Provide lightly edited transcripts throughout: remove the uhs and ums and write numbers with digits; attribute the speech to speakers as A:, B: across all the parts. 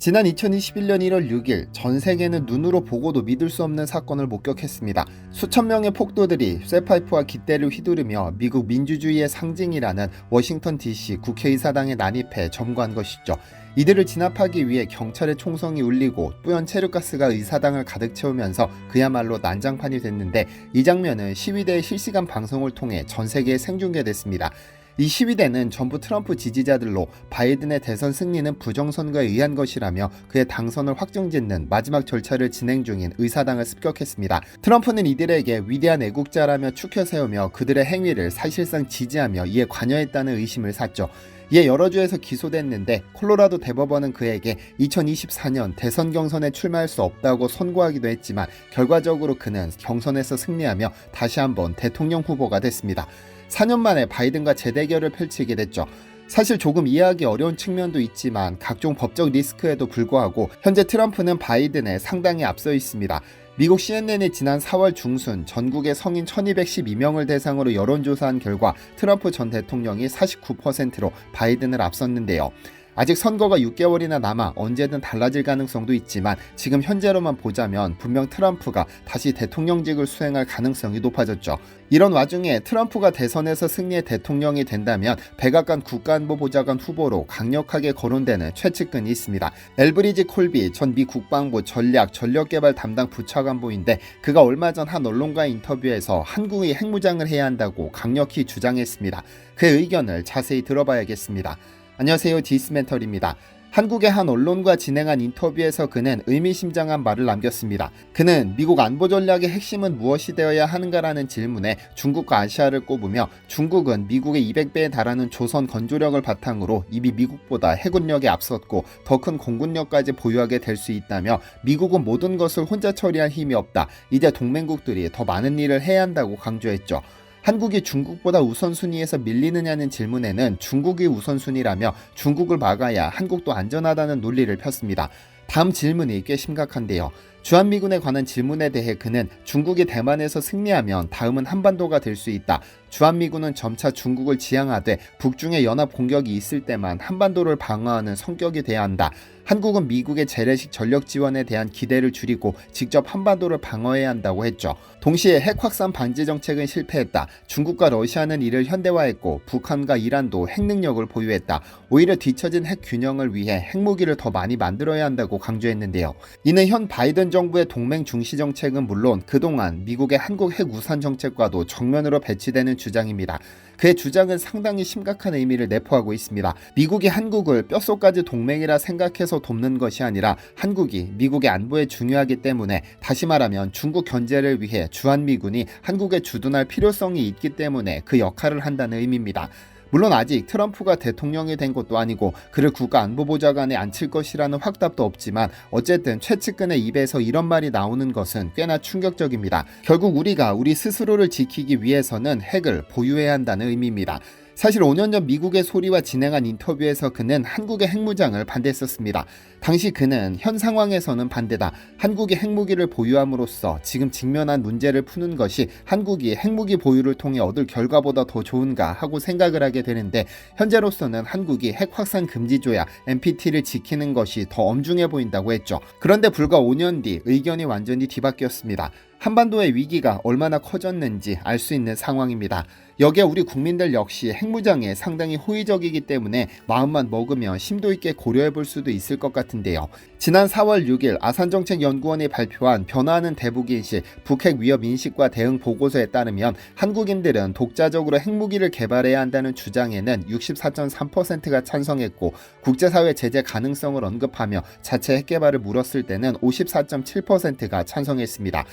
A: 지난 2021년 1월 6일 전 세계는 눈으로 보고도 믿을 수 없는 사건을 목격했습니다. 수천 명의 폭도들이 쇠파이프와 깃대를 휘두르며 미국 민주주의의 상징이라는 워싱턴 DC 국회의사당에 난입해 점거한 것이죠. 이들을 진압하기 위해 경찰의 총성이 울리고 뿌연 체류가스가 의사당을 가득 채우면서 그야말로 난장판이 됐는데, 이 장면은 시위대의 실시간 방송을 통해 전 세계에 생중계됐습니다. 이 시위대는 전부 트럼프 지지자들로 바이든의 대선 승리는 부정선거에 의한 것이라며 그의 당선을 확정짓는 마지막 절차를 진행 중인 의사당을 습격했습니다. 트럼프는 이들에게 위대한 애국자라며 추켜 세우며 그들의 행위를 사실상 지지하며 이에 관여했다는 의심을 샀죠. 이에 여러 주에서 기소됐는데, 콜로라도 대법원은 그에게 2024년 대선 경선에 출마할 수 없다고 선고하기도 했지만 결과적으로 그는 경선에서 승리하며 다시 한번 대통령 후보가 됐습니다. 4년 만에 바이든과 재대결을 펼치게 됐죠. 사실 조금 이해하기 어려운 측면도 있지만 각종 법적 리스크에도 불구하고 현재 트럼프는 바이든에 상당히 앞서 있습니다. 미국 CNN이 지난 4월 중순 전국의 성인 1212명을 대상으로 여론조사한 결과 트럼프 전 대통령이 49%로 바이든을 앞섰는데요. 아직 선거가 6개월이나 남아 언제든 달라질 가능성도 있지만 지금 현재로만 보자면 분명 트럼프가 다시 대통령직을 수행할 가능성이 높아졌죠. 이런 와중에 트럼프가 대선에서 승리해 대통령이 된다면 백악관 국가안보보좌관 후보로 강력하게 거론되는 최측근이 있습니다. 엘브리지 콜비 전 미 국방부 전력개발 담당 부차관보인데, 그가 얼마 전 한 언론과의 인터뷰에서 한국이 핵무장을 해야 한다고 강력히 주장했습니다. 그의 의견을 자세히 들어봐야겠습니다. 안녕하세요, 디스멘털입니다. 한국의 한 언론과 진행한 인터뷰에서 그는 의미심장한 말을 남겼습니다. 그는 미국 안보 전략의 핵심은 무엇이 되어야 하는가라는 질문에 중국과 아시아를 꼽으며, 중국은 미국의 200배에 달하는 조선 건조력을 바탕으로 이미 미국보다 해군력에 앞섰고 더 큰 공군력까지 보유하게 될 수 있다며, 미국은 모든 것을 혼자 처리할 힘이 없다, 이제 동맹국들이 더 많은 일을 해야 한다고 강조했죠. 한국이 중국보다 우선순위에서 밀리느냐는 질문에는 중국이 우선순위라며 중국을 막아야 한국도 안전하다는 논리를 폈습니다. 다음 질문이 꽤 심각한데요. 주한미군에 관한 질문에 대해 그는 중국이 대만에서 승리하면 다음은 한반도가 될 수 있다. 주한미군은 점차 중국을 지향하되 북중의 연합 공격이 있을 때만 한반도를 방어하는 성격이 돼야 한다. 한국은 미국의 재래식 전력 지원에 대한 기대를 줄이고 직접 한반도를 방어해야 한다고 했죠. 동시에 핵 확산 방지 정책은 실패했다. 중국과 러시아는 이를 현대화했고 북한과 이란도 핵 능력을 보유했다. 오히려 뒤처진 핵 균형을 위해 핵무기를 더 많이 만들어야 한다고 강조했는데요. 이는 현 바이든 정부의 동맹 중시 정책은 물론 그동안 미국의 한국 핵 우산 정책과도 정면으로 배치되는 주장입니다. 그의 주장은 상당히 심각한 의미를 내포하고 있습니다. 미국이 한국을 뼛속까지 동맹이라 생각해서 돕는 것이 아니라 한국이 미국의 안보에 중요하기 때문에, 다시 말하면 중국 견제를 위해 주한미군이 한국에 주둔할 필요성이 있기 때문에 그 역할을 한다는 의미입니다. 물론 아직 트럼프가 대통령이 된 것도 아니고 그를 국가안보보좌관에 앉힐 것이라는 확답도 없지만, 어쨌든 최측근의 입에서 이런 말이 나오는 것은 꽤나 충격적입니다. 결국 우리가 우리 스스로를 지키기 위해서는 핵을 보유해야 한다는 의미입니다. 사실 5년 전 미국의 소리와 진행한 인터뷰에서 그는 한국의 핵무장을 반대했었습니다. 당시 그는 현 상황에서는 반대다. 한국이 핵무기를 보유함으로써 지금 직면한 문제를 푸는 것이 한국이 핵무기 보유를 통해 얻을 결과보다 더 좋은가 하고 생각을 하게 되는데, 현재로서는 한국이 핵 확산 금지 조약 NPT를 지키는 것이 더 엄중해 보인다고 했죠. 그런데 불과 5년 뒤 의견이 완전히 뒤바뀌었습니다. 한반도의 위기가 얼마나 커졌는지 알 수 있는 상황입니다. 여기에 우리 국민들 역시 핵무장에 상당히 호의적이기 때문에 마음만 먹으면 심도 있게 고려해 볼 수도 있을 것 같은데요. 지난 4월 6일 아산정책연구원이 발표한 변화하는 대북인식, 북핵 위협 인식과 대응 보고서에 따르면 한국인들은 독자적으로 핵무기를 개발해야 한다는 주장에는 64.3%가 찬성했고, 국제사회 제재 가능성을 언급하며 자체 핵개발을 물었을 때는 54.7%가 찬성했습니다.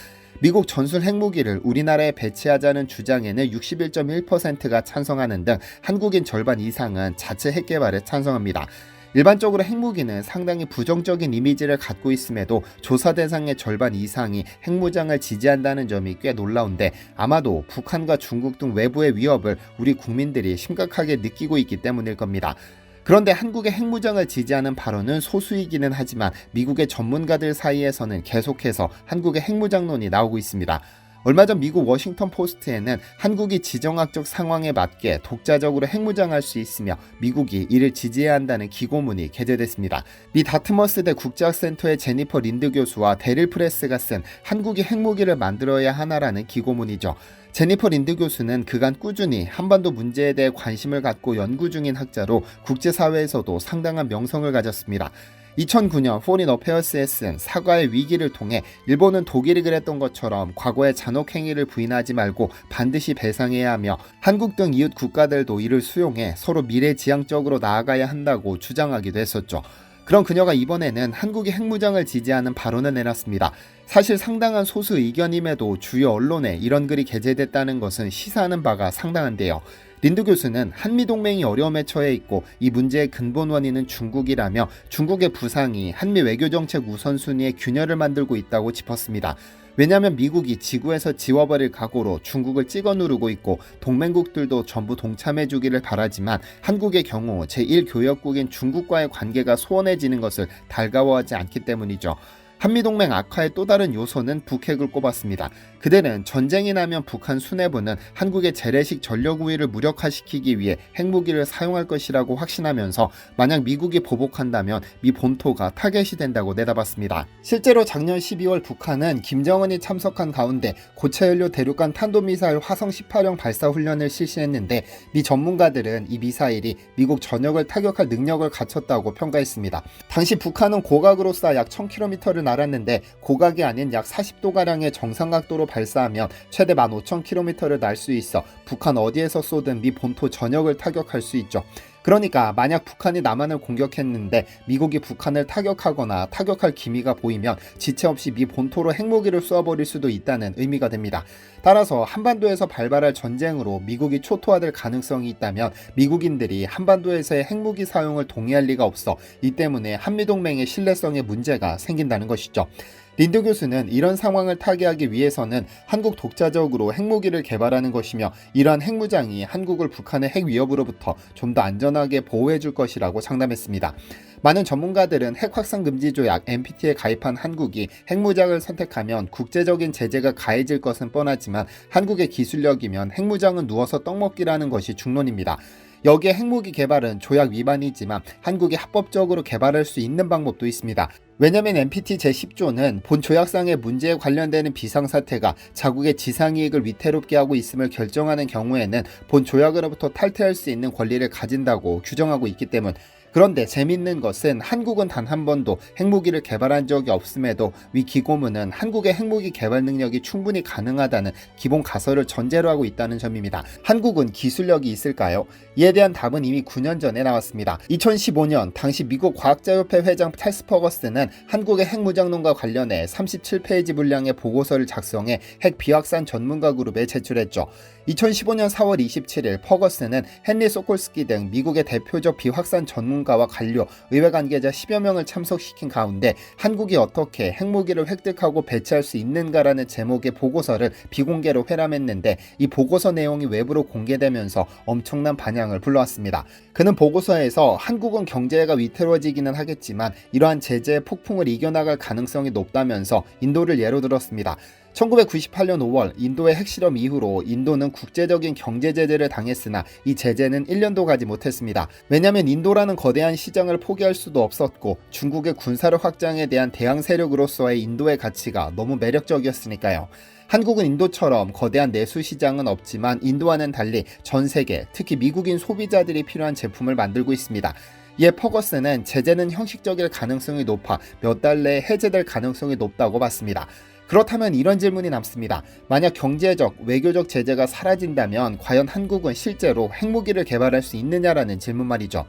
A: 미국 전술 핵무기를 우리나라에 배치하자는 주장에는 61.1%가 찬성하는 등 한국인 절반 이상은 자체 핵개발에 찬성합니다. 일반적으로 핵무기는 상당히 부정적인 이미지를 갖고 있음에도 조사 대상의 절반 이상이 핵무장을 지지한다는 점이 꽤 놀라운데, 아마도 북한과 중국 등 외부의 위협을 우리 국민들이 심각하게 느끼고 있기 때문일 겁니다. 그런데 한국의 핵무장을 지지하는 발언은 소수이기는 하지만 미국의 전문가들 사이에서는 계속해서 한국의 핵무장론이 나오고 있습니다. 얼마 전 미국 워싱턴 포스트에는 한국이 지정학적 상황에 맞게 독자적으로 핵무장할 수 있으며 미국이 이를 지지해야 한다는 기고문이 게재됐습니다. 미 다트머스대 국제학센터의 제니퍼 린드 교수와 데릴 프레스가 쓴 한국이 핵무기를 만들어야 하나라는 기고문이죠. 제니퍼 린드 교수는 그간 꾸준히 한반도 문제에 대해 관심을 갖고 연구 중인 학자로 국제사회에서도 상당한 명성을 가졌습니다. 2009년 포린 어페어스에 쓴 사과의 위기를 통해 일본은 독일이 그랬던 것처럼 과거의 잔혹 행위를 부인하지 말고 반드시 배상해야 하며 한국 등 이웃 국가들도 이를 수용해 서로 미래지향적으로 나아가야 한다고 주장하기도 했었죠. 그런 그녀가 이번에는 한국이 핵무장을 지지하는 발언을 내놨습니다. 사실 상당한 소수 의견임에도 주요 언론에 이런 글이 게재됐다는 것은 시사하는 바가 상당한데요. 린드 교수는 한미동맹이 어려움에 처해 있고 이 문제의 근본 원인은 중국이라며 중국의 부상이 한미 외교정책 우선순위의 균열을 만들고 있다고 짚었습니다. 왜냐하면 미국이 지구에서 지워버릴 각오로 중국을 찍어 누르고 있고 동맹국들도 전부 동참해주기를 바라지만 한국의 경우 제1교역국인 중국과의 관계가 소원해지는 것을 달가워하지 않기 때문이죠. 한미동맹 악화의 또 다른 요소는 북핵을 꼽았습니다. 그들은 전쟁이 나면 북한 수뇌부는 한국의 재래식 전력 우위를 무력화시키기 위해 핵무기를 사용할 것이라고 확신하면서 만약 미국이 보복한다면 미 본토가 타겟이 된다고 내다봤습니다. 실제로 작년 12월 북한은 김정은이 참석한 가운데 고체연료 대륙간 탄도미사일 화성 18형 발사 훈련을 실시했는데 미 전문가들은 이 미사일이 미국 전역을 타격할 능력을 갖췄다고 평가했습니다. 당시 북한은 고각으로 쏴 약 1000km를 날았는데 고각이 아닌 약 40도가량의 정상각도로 발사하면 최대 15,000km를 날 수 있어 북한 어디에서 쏘든 미 본토 전역을 타격할 수 있죠. 그러니까 만약 북한이 남한을 공격했는데 미국이 북한을 타격하거나 타격할 기미가 보이면 지체 없이 미 본토로 핵무기를 쏘아버릴 수도 있다는 의미가 됩니다. 따라서 한반도에서 발발할 전쟁으로 미국이 초토화될 가능성이 있다면 미국인들이 한반도에서의 핵무기 사용을 동의할 리가 없어 이 때문에 한미동맹의 신뢰성에 문제가 생긴다는 것이죠. 린드 교수는 이런 상황을 타개하기 위해서는 한국 독자적으로 핵무기를 개발하는 것이며 이러한 핵무장이 한국을 북한의 핵 위협으로부터 좀 더 안전하게 보호해 줄 것이라고 장담했습니다. 많은 전문가들은 핵확산금지조약 NPT에 가입한 한국이 핵무장을 선택하면 국제적인 제재가 가해질 것은 뻔하지만 한국의 기술력이면 핵무장은 누워서 떡먹기라는 것이 중론입니다. 여기에 핵무기 개발은 조약 위반이지만 한국이 합법적으로 개발할 수 있는 방법도 있습니다. 왜냐하면 NPT 제10조는 본 조약상의 문제에 관련되는 비상사태가 자국의 지상이익을 위태롭게 하고 있음을 결정하는 경우에는 본 조약으로부터 탈퇴할 수 있는 권리를 가진다고 규정하고 있기 때문. 그런데 재밌는 것은 한국은 단 한 번도 핵무기를 개발한 적이 없음에도 위 기고문은 한국의 핵무기 개발 능력이 충분히 가능하다는 기본 가설을 전제로 하고 있다는 점입니다. 한국은 기술력이 있을까요? 이에 대한 답은 이미 9년 전에 나왔습니다. 2015년 당시 미국 과학자협회 회장 찰스 퍼거슨은 한국의 핵무장론과 관련해 37페이지 분량의 보고서를 작성해 핵 비확산 전문가 그룹에 제출했죠. 2015년 4월 27일 퍼거슨은 헨리 소콜스키 등 미국의 대표적 비확산 전문가와 관료, 의회 관계자 10여 명을 참석시킨 가운데 한국이 어떻게 핵무기를 획득하고 배치할 수 있는가라는 제목의 보고서를 비공개로 회람했는데 이 보고서 내용이 외부로 공개되면서 엄청난 반향을 불러왔습니다. 그는 보고서에서 한국은 경제가 위태로워지기는 하겠지만 이러한 제재의 폭풍을 이겨나갈 가능성이 높다면서 인도를 예로 들었습니다. 1998년 5월 인도의 핵실험 이후로 인도는 국제적인 경제 제재를 당했으나 이 제재는 1년도 가지 못했습니다. 왜냐하면 인도라는 거대한 시장을 포기할 수도 없었고 중국의 군사력 확장에 대한 대항 세력으로서의 인도의 가치가 너무 매력적이었으니까요. 한국은 인도처럼 거대한 내수 시장은 없지만 인도와는 달리 전 세계, 특히 미국인 소비자들이 필요한 제품을 만들고 있습니다. 이에 퍼거슨은 제재는 형식적일 가능성이 높아 몇 달 내에 해제될 가능성이 높다고 봤습니다. 그렇다면 이런 질문이 남습니다. 만약 경제적, 외교적 제재가 사라진다면 과연 한국은 실제로 핵무기를 개발할 수 있느냐라는 질문 말이죠.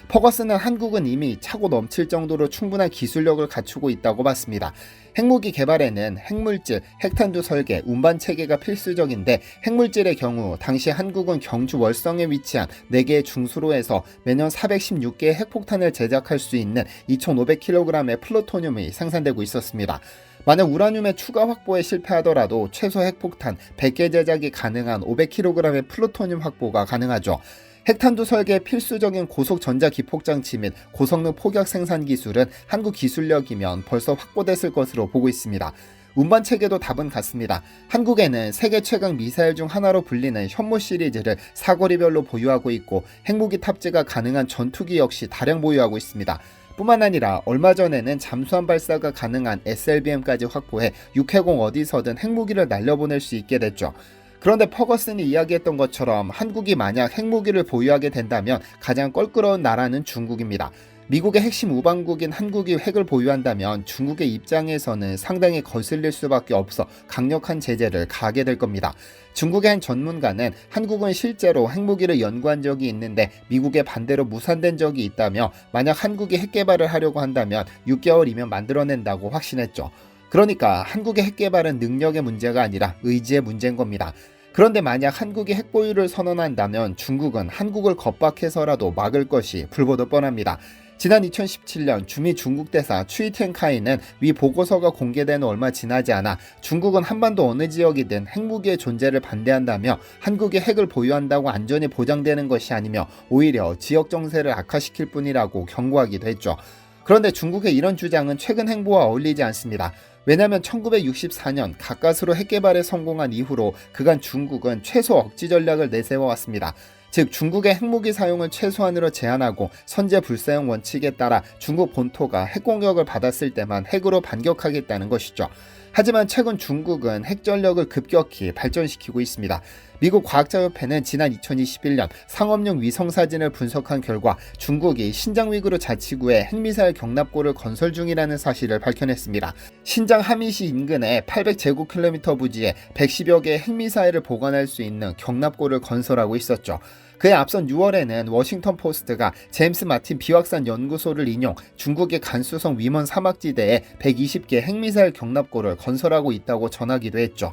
A: 퍼거슨은 한국은 이미 차고 넘칠 정도로 충분한 기술력을 갖추고 있다고 봤습니다. 핵무기 개발에는 핵물질, 핵탄두 설계, 운반 체계가 필수적인데 핵물질의 경우 당시 한국은 경주 월성에 위치한 4개의 중수로에서 매년 416개의 핵폭탄을 제작할 수 있는 2,500kg의 플루토늄이 생산되고 있었습니다. 만약 우라늄의 추가 확보에 실패하더라도 최소 핵폭탄 100개 제작이 가능한 500kg의 플루토늄 확보가 가능하죠. 핵탄두 설계의 필수적인 고속 전자기폭장치 및 고성능 폭약 생산 기술은 한국 기술력이면 벌써 확보됐을 것으로 보고 있습니다. 운반체계도 답은 같습니다. 한국에는 세계 최강 미사일 중 하나로 불리는 현무 시리즈를 사거리별로 보유하고 있고 핵무기 탑재가 가능한 전투기 역시 다량 보유하고 있습니다. 뿐만 아니라 얼마 전에는 잠수함 발사가 가능한 SLBM까지 확보해 육해공 어디서든 핵무기를 날려보낼 수 있게 됐죠. 그런데 퍼거슨이 이야기했던 것처럼 한국이 만약 핵무기를 보유하게 된다면 가장 껄끄러운 나라는 중국입니다. 미국의 핵심 우방국인 한국이 핵을 보유한다면 중국의 입장에서는 상당히 거슬릴 수밖에 없어 강력한 제재를 가하게 될 겁니다. 중국의 한 전문가는 한국은 실제로 핵무기를 연구한 적이 있는데 미국에 반대로 무산된 적이 있다며 만약 한국이 핵 개발을 하려고 한다면 6개월이면 만들어낸다고 확신했죠. 그러니까 한국의 핵 개발은 능력의 문제가 아니라 의지의 문제인 겁니다. 그런데 만약 한국이 핵 보유를 선언한다면 중국은 한국을 겁박해서라도 막을 것이 불보듯 뻔합니다. 지난 2017년 주미 중국 대사 추이텐카이는 위 보고서가 공개된 얼마 지나지 않아 중국은 한반도 어느 지역이든 핵무기의 존재를 반대한다며 한국이 핵을 보유한다고 안전이 보장되는 것이 아니며 오히려 지역 정세를 악화시킬 뿐이라고 경고하기도 했죠. 그런데 중국의 이런 주장은 최근 행보와 어울리지 않습니다. 왜냐하면 1964년 가까스로 핵 개발에 성공한 이후로 그간 중국은 최소 억지 전략을 내세워왔습니다. 즉 중국의 핵무기 사용을 최소한으로 제한하고 선제 불사용 원칙에 따라 중국 본토가 핵공격을 받았을 때만 핵으로 반격하겠다는 것이죠. 하지만 최근 중국은 핵전력을 급격히 발전시키고 있습니다. 미국 과학자협회는 지난 2021년 상업용 위성사진을 분석한 결과 중국이 신장 위구르 자치구에 핵미사일 경납고를 건설 중이라는 사실을 밝혀냈습니다. 신장 하미시 인근의 800제곱킬로미터 부지에 110여 개의 핵미사일을 보관할 수 있는 경납고를 건설하고 있었죠. 그에 앞선 6월에는 워싱턴 포스트가 제임스 마틴 비확산 연구소를 인용 중국의 간수성 위먼 사막지대에 120개 핵미사일 경납고를 건설하고 있다고 전하기도 했죠.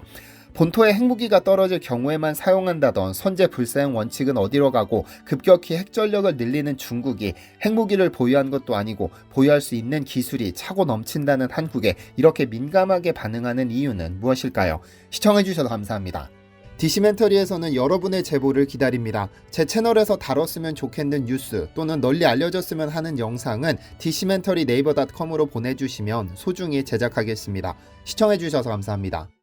A: 본토에 핵무기가 떨어질 경우에만 사용한다던 선제 불사용 원칙은 어디로 가고 급격히 핵전력을 늘리는 중국이 핵무기를 보유한 것도 아니고 보유할 수 있는 기술이 차고 넘친다는 한국에 이렇게 민감하게 반응하는 이유는 무엇일까요? 시청해주셔서 감사합니다. 디시멘터리에서는 여러분의 제보를 기다립니다. 제 채널에서 다뤘으면 좋겠는 뉴스 또는 널리 알려졌으면 하는 영상은 디시멘터리 네이버.com으로 보내주시면 소중히 제작하겠습니다. 시청해주셔서 감사합니다.